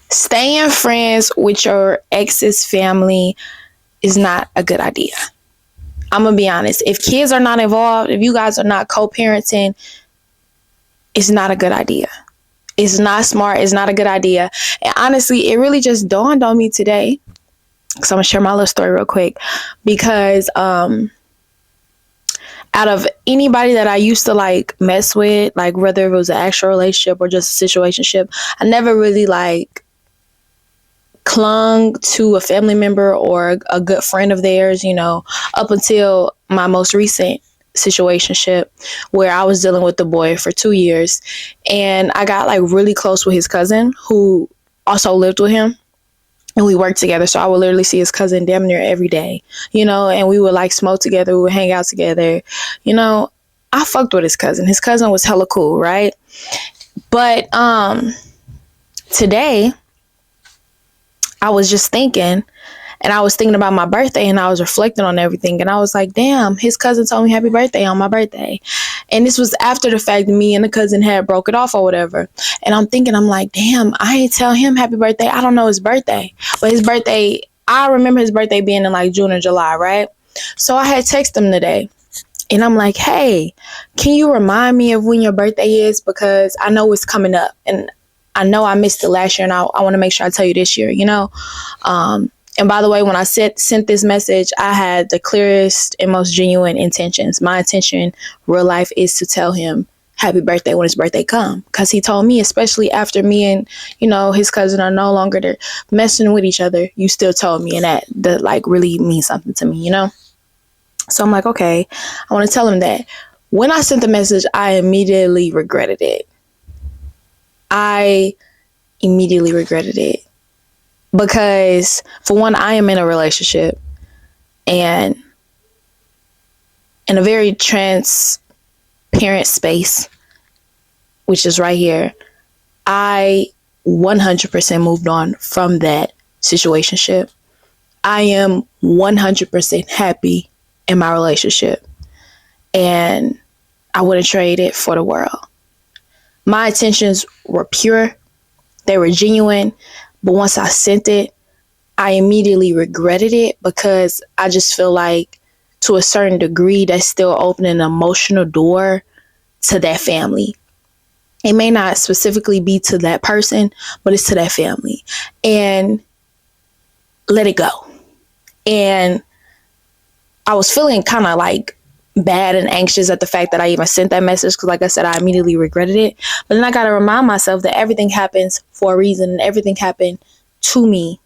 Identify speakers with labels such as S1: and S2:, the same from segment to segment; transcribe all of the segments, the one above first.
S1: Staying friends with your ex's family is not a good idea. I'm gonna be honest. If kids are not involved, if you guys are not co-parenting, it's not a good idea. It's not smart. It's not a good idea. And honestly, it really just dawned on me today. So I'm gonna share my little story real quick because out of anybody that I used to like mess with, like whether it was an actual relationship or just a situationship, I never really like clung to a family member or a good friend of theirs, up until my most recent situationship where I was dealing with the boy for 2 years. And I got like really close with his cousin who also lived with him. And we worked together. So I would literally see his cousin damn near every day, and we would like smoke together. We would hang out together. I fucked with his cousin. His cousin was hella cool, right? But today I was just thinking, and I was thinking about my birthday, and I was reflecting on everything. And I was like, damn, his cousin told me happy birthday on my birthday. And this was after the fact that me and the cousin had broke it off or whatever. And I'm thinking, I'm like, damn, I ain't tell him happy birthday. I don't know his birthday. But his birthday, I remember his birthday being in like June or July, right? So I had texted him today. And I'm like, hey, can you remind me of when your birthday is? Because I know it's coming up. And I know I missed it last year. And I want to make sure I tell you this year, And by the way, when I sent this message, I had the clearest and most genuine intentions. My intention, real life, is to tell him happy birthday when his birthday come. Because he told me, especially after me and, his cousin are no longer there messing with each other, you still told me. And that like really means something to me, So I'm like, okay, I want to tell him that. When I sent the message, I immediately regretted it. Because, for one, I am in a relationship, and in a very transparent space, which is right here, I 100% moved on from that situationship. I am 100% happy in my relationship, and I wouldn't trade it for the world. My intentions were pure. They were genuine. But once I sent it, I immediately regretted it because I just feel like, to a certain degree, that's still opening an emotional door to that family. It may not specifically be to that person, but it's to that family. And let it go. And I was feeling kind of like bad and anxious at the fact that I even sent that message because, like I said, I immediately regretted it. But then I got to remind myself that everything happens for a reason, and everything happened to me.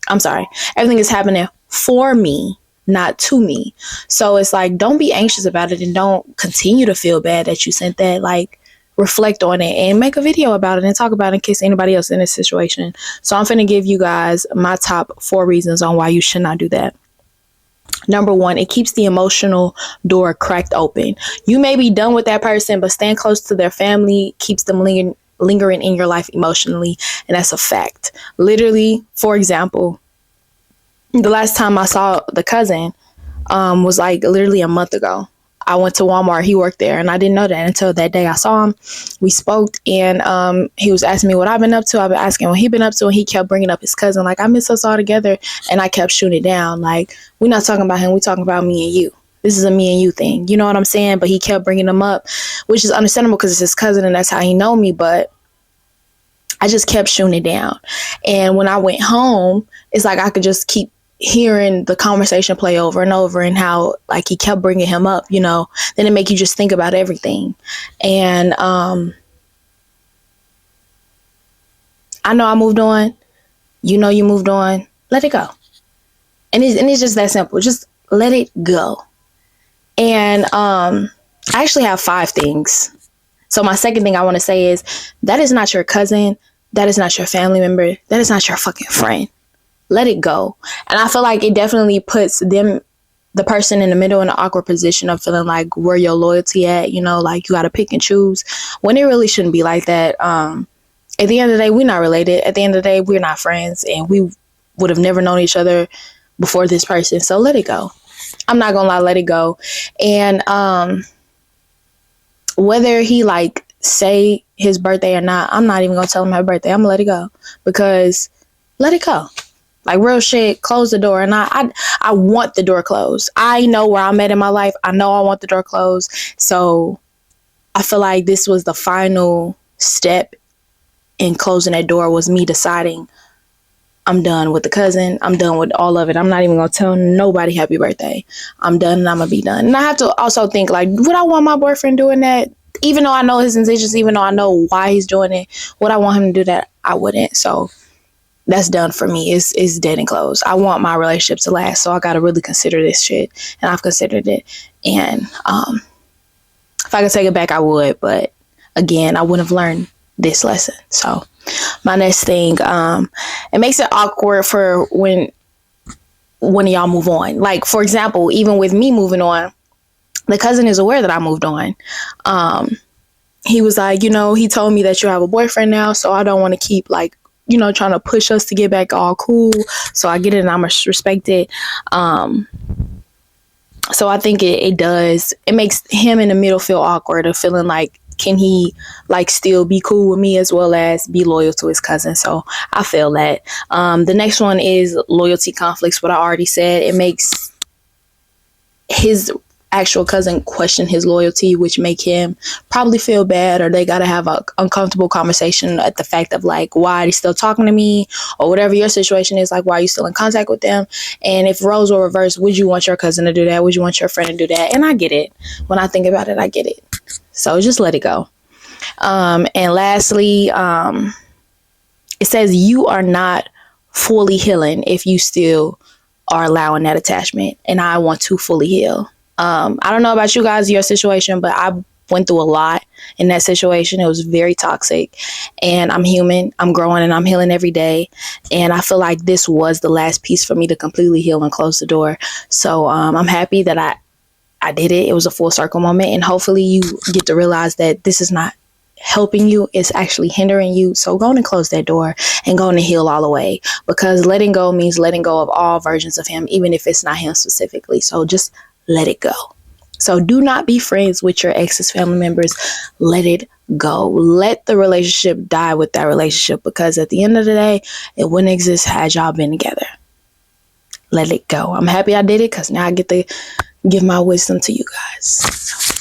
S1: I'm sorry. Everything is happening for me, not to me. So it's like, don't be anxious about it, and don't continue to feel bad that you sent that. Like, reflect on it and make a video about it and talk about it in case anybody else in this situation. So I'm finna give you guys my top 4 reasons on why you should not do that. Number 1, it keeps the emotional door cracked open. You may be done with that person, but staying close to their family keeps them lingering in your life emotionally. And that's a fact. Literally, for example, the last time I saw the cousin was like literally a month ago. I went to Walmart. He worked there, and I didn't know that until that day I saw him. We spoke, and he was asking me what I've been up to. I've been asking what he'd been up to, and he kept bringing up his cousin. Like, I miss us all together, and I kept shooting it down. Like, we're not talking about him. We're talking about me and you. This is a me and you thing. You know what I'm saying? But he kept bringing them up, which is understandable because it's his cousin, and that's how he know me. But I just kept shooting it down. And when I went home, it's like I could just keep hearing the conversation play over and over, and how like he kept bringing him up, then it make you just think about everything. And I know I moved on. You moved on. Let it go. And it's just that simple. Just let it go. And I actually have 5 things. So my second thing I want to say is, that is not your cousin. That is not your family member. That is not your fucking friend. Let it go. And I feel like it definitely puts the person in the middle, in an awkward position of feeling like, where your loyalty at, like you got to pick and choose, when it really shouldn't be like that. At the end of the day, we're not related. At the end of the day, we're not friends, and we would have never known each other before this person. So let it go. I'm not gonna lie, let it go. And whether he like say his birthday or not, I'm not even gonna tell him happy birthday. I'm gonna let it go, because let it go. Like, real shit, close the door. And I want the door closed. I know where I'm at in my life. I know I want the door closed. So I feel like this was the final step in closing that door, was me deciding I'm done with the cousin. I'm done with all of it. I'm not even going to tell nobody happy birthday. I'm done, and I'm going to be done. And I have to also think, like, would I want my boyfriend doing that? Even though I know his intentions, even though I know why he's doing it, would I want him to do that? I wouldn't. So that's done for me. It's dead and closed. I want my relationship to last, so I got to really consider this shit. And I've considered it. And if I could take it back, I would. But again, I wouldn't have learned this lesson. So my next thing, it makes it awkward for when one of y'all move on. Like, for example, even with me moving on, the cousin is aware that I moved on. He was like, he told me that you have a boyfriend now, so I don't want to keep, like, trying to push us to get back all cool. So I get it, and I must respect it. So I think it makes him in the middle feel awkward, of feeling like, can he, like, still be cool with me as well as be loyal to his cousin? So I feel that. The next one is loyalty conflicts. What I already said, it makes his actual cousin question his loyalty, which make him probably feel bad, or they gotta have a uncomfortable conversation at the fact of, like, why are they still talking to me, or whatever your situation is, like, why are you still in contact with them? And if roles were reversed, would you want your cousin to do that? Would you want your friend to do that? And I get it. When I think about it, I get it. So just let it go. And lastly, it says you are not fully healing if you still are allowing that attachment. And I want to fully heal. I don't know about you guys, your situation, but I went through a lot in that situation. It was very toxic, and I'm human. I'm growing and I'm healing every day. And I feel like this was the last piece for me to completely heal and close the door. So I'm happy that I did it. It was a full circle moment, and hopefully you get to realize that this is not helping you, it's actually hindering you. So go on and close that door and go on and heal all the way, because letting go means letting go of all versions of him, even if it's not him specifically. So just let it go. So do not be friends with your ex's family members. Let it go. Let the relationship die with that relationship, because at the end of the day, it wouldn't exist had y'all been together. Let it go. I'm happy I did it, because now I get to give my wisdom to you guys.